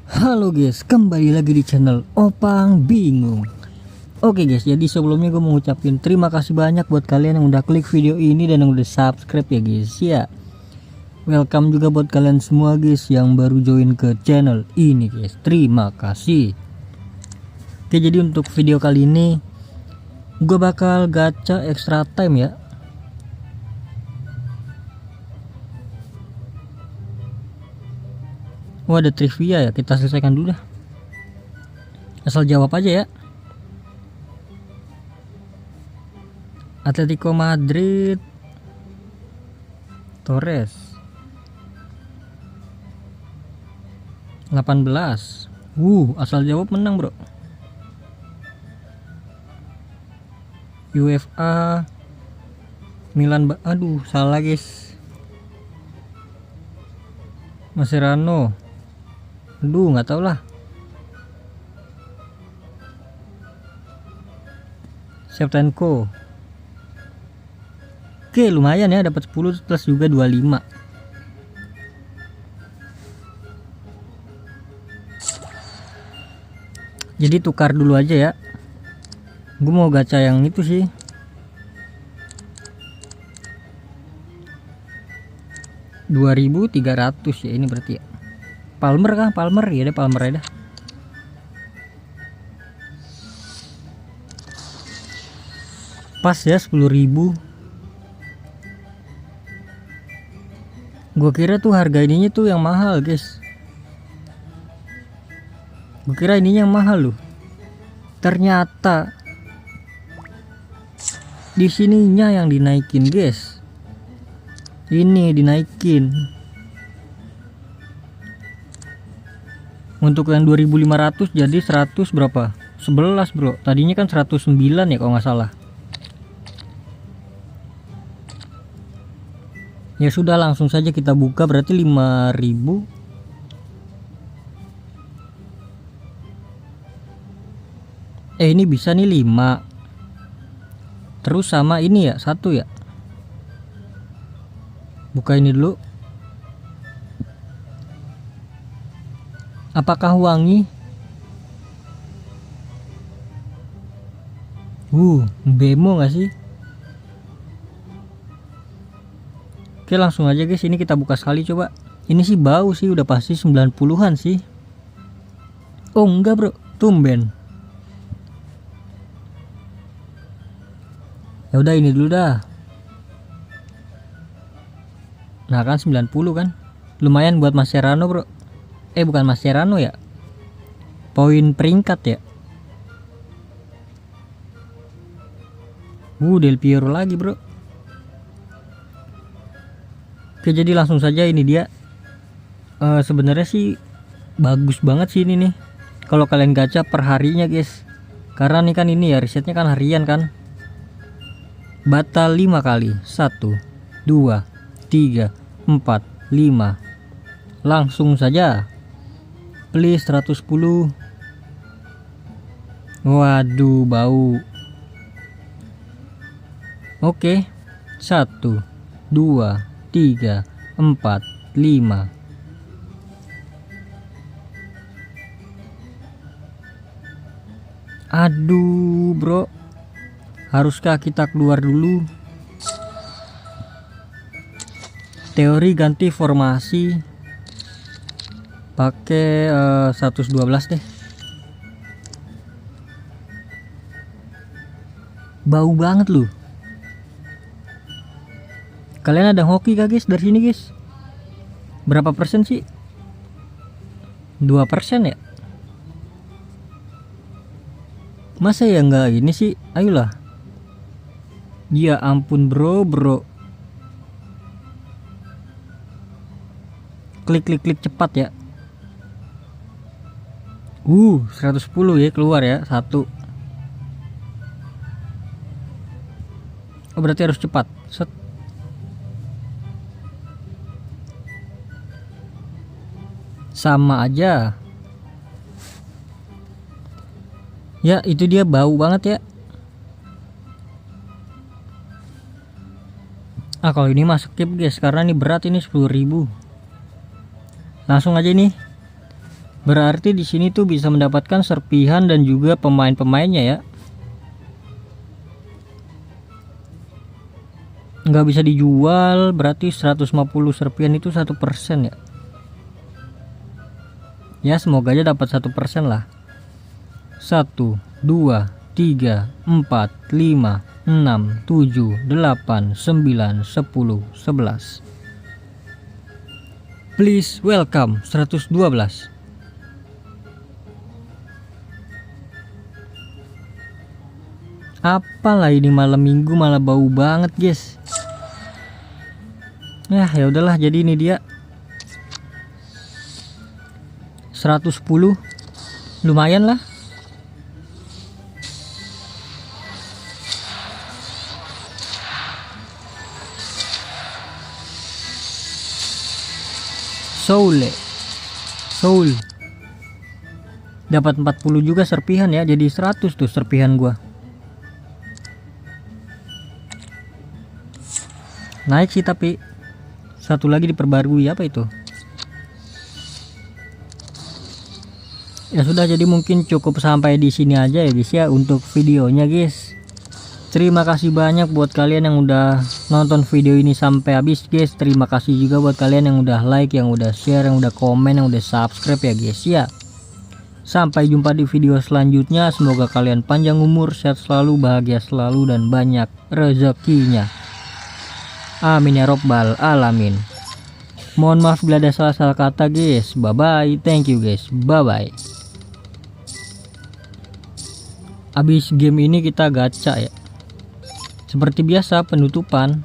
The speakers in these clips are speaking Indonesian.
Halo guys, kembali lagi di channel Opang Bingung. Oke guys, jadi sebelumnya gue mau ngucapin terima kasih banyak buat kalian yang udah klik video ini dan yang udah subscribe ya guys ya. Welcome juga buat kalian semua guys yang baru join ke channel ini guys. Terima kasih. Oke, jadi untuk video kali ini gue bakal gacha extra time ya. Oh, ada trivia ya, kita selesaikan dulu dah. Asal jawab aja ya. Atletico Madrid, Torres 18. Asal jawab menang bro. UEFA Milan, aduh salah guys. Mascherano, aduh nggak tau lah. Shevchenko. Oke, lumayan ya, dapat 10 plus juga 25. Jadi tukar dulu aja ya. Gue mau gacha yang itu sih. $2.300 ya ini berarti ya. Palmer kah? Palmer ya, deh Palmer ya dah. Pas ya 10.000. Gue kira tuh harga ininya tuh yang mahal guys. Gue kira ininya yang mahal loh. Ternyata di sininya yang dinaikin guys. Ini dinaikin. Untuk yang 2.500 jadi 100 berapa? 11 bro. Tadinya kan 109 ya kalau nggak salah. Ya sudah, langsung saja kita buka, berarti 5.000. Ini bisa nih 5. Terus sama ini ya, 1 ya. Buka ini dulu. Apakah wangi? Bemo gak sih? Oke, langsung aja guys, ini kita buka sekali coba. Ini sih bau sih, udah pasti 90-an sih. Oh enggak bro, tumben. Ya udah ini dulu dah. Nah kan 90 kan. Lumayan buat Mascherano bro. Bukan Mascherano ya. Poin peringkat ya. Del Piero lagi bro. Oke, jadi langsung saja ini dia. Sebenarnya sih bagus banget sih ini nih. Kalau kalian gacha per harinya guys. Karena nih kan ini ya, risetnya kan harian kan. Batal 5 kali. 1, 2, 3, 4, 5. Langsung saja. Please 110. Waduh, bau. Oke. 1, 2, 3, 4, 5. Aduh bro, haruskah kita keluar dulu? Teori ganti formasi pakai 112 deh. Bau banget loh. Kalian ada hoki kah guys dari sini guys? Berapa persen sih? 2% ya? Masa ya nggak ini sih? Ayolah. Ya ampun bro. Klik cepat ya. 110 ya keluar ya. 1. Oh berarti harus cepat. Set. Sama aja. Ya itu dia, bau banget ya. Kalau ini mah skip guys, karena ini berat, ini 10.000. Langsung aja nih Berarti di sini tuh bisa mendapatkan serpihan dan juga pemain-pemainnya ya. Nggak bisa dijual, berarti 150 serpihan itu 1% ya. Ya semoga aja dapat 1% lah. 1, 2, 3, 4, 5, 6, 7, 8, 9, 10, 11. Please welcome 112. Apalah ini malam minggu malah bau banget guys. Ya udahlah, jadi ini dia 110, lumayan lah. Soul dapat 40 juga serpihan ya, jadi 100 tuh serpihan gua. Naik sih, tapi satu lagi diperbarui, apa itu? Ya sudah, jadi mungkin cukup sampai di sini aja ya guys ya untuk videonya guys. Terima kasih banyak buat kalian yang udah nonton video ini sampai habis guys. Terima kasih juga buat kalian yang udah like, yang udah share, yang udah komen, yang udah subscribe ya guys ya. Sampai jumpa di video selanjutnya. Semoga kalian panjang umur, sehat selalu, bahagia selalu, dan banyak rezekinya. Amin ya robbal alamin. Mohon maaf bila ada salah-salah kata guys. Bye bye. Thank you guys. Bye bye. Habis game ini kita gacha ya. Seperti biasa penutupan.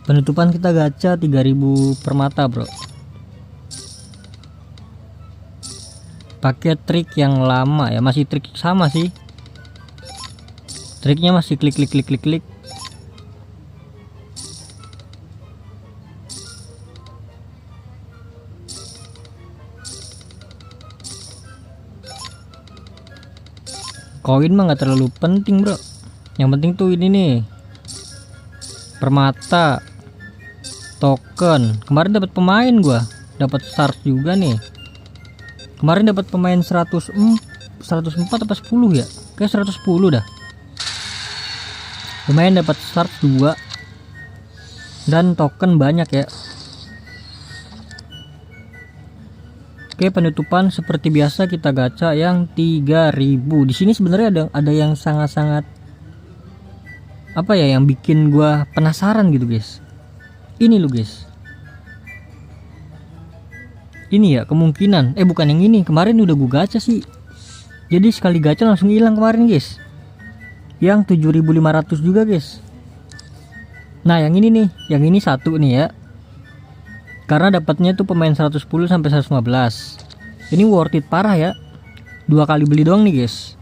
Penutupan kita gacha 3000 permata bro. Pakai trik yang lama ya, masih trik sama sih. Triknya masih klik. Koin mah nggak terlalu penting bro. Yang penting tuh ini nih, permata, token. Kemarin dapat pemain gua, dapat start juga nih. Kemarin dapat pemain 104 apa 10 ya? Kayak 110 dah. Lumayan, dapat start 2 dan token banyak ya. Oke, penutupan seperti biasa kita gacha yang 3000. Di sini sebenarnya ada yang sangat-sangat apa ya, yang bikin gua penasaran gitu guys. Ini loh guys. Ini ya kemungkinan, bukan yang ini. Kemarin udah gua gacha sih. Jadi sekali gacha langsung hilang kemarin guys. Yang 7500 juga guys. Nah yang ini nih, yang ini satu nih ya. Karena dapatnya tuh pemain 110 sampai 115. Ini worth it parah ya. 2 kali beli doang nih guys.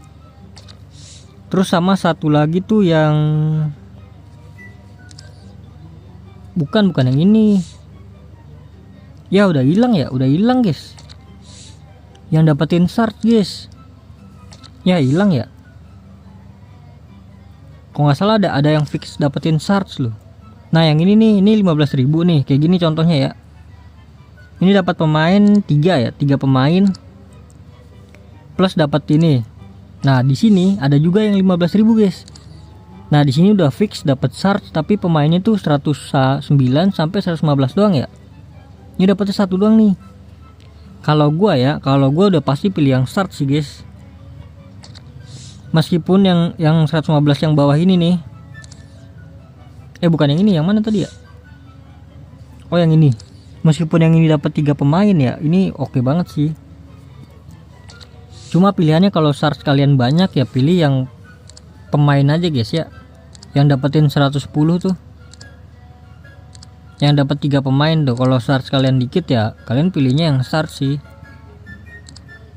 Terus sama satu lagi tuh yang bukan yang ini. Ya udah hilang ya, udah hilang guys. Yang dapetin shard guys. Ya hilang ya. Kok nggak salah ada yang fix dapetin shards loh. Nah yang ini nih, ini 15.000 nih, kayak gini contohnya ya. Ini dapat pemain 3 ya, 3 pemain plus dapat ini. Nah di sini ada juga yang 15.000 guys. Nah di sini udah fix dapat shards, tapi pemainnya tuh 109 sampai 115 doang ya. Ini dapatnya satu doang nih. Kalau gua udah pasti pilih yang shards sih guys. Meskipun yang 115 yang bawah ini nih, bukan yang ini, yang mana tadi ya? Oh yang ini. Meskipun yang ini dapat 3 pemain ya, ini oke banget sih. Cuma pilihannya kalau shards kalian banyak ya pilih yang pemain aja guys ya. Yang dapetin 110 tuh. Yang dapat 3 pemain tuh. Kalau shards kalian dikit ya, kalian pilihnya yang shards sih.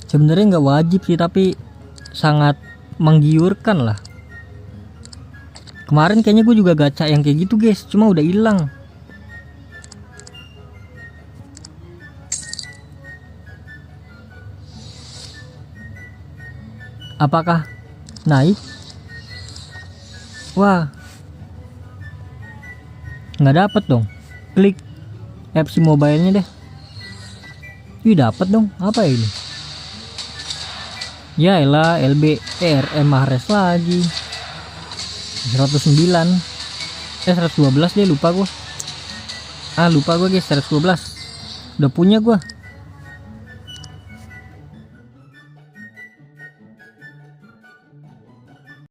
Sebenarnya nggak wajib sih, tapi sangat menggiurkan lah. Kemarin kayaknya gue juga gacha yang kayak gitu guys, cuma udah hilang. Apakah naik? Wah, nggak dapet dong. Klik FC Mobile-nya deh. Ih dapat dong, apa ya ini? Ya elah, LB RM Mahrez lagi 109 112 deh, lupa gua guys, 112 udah punya gua.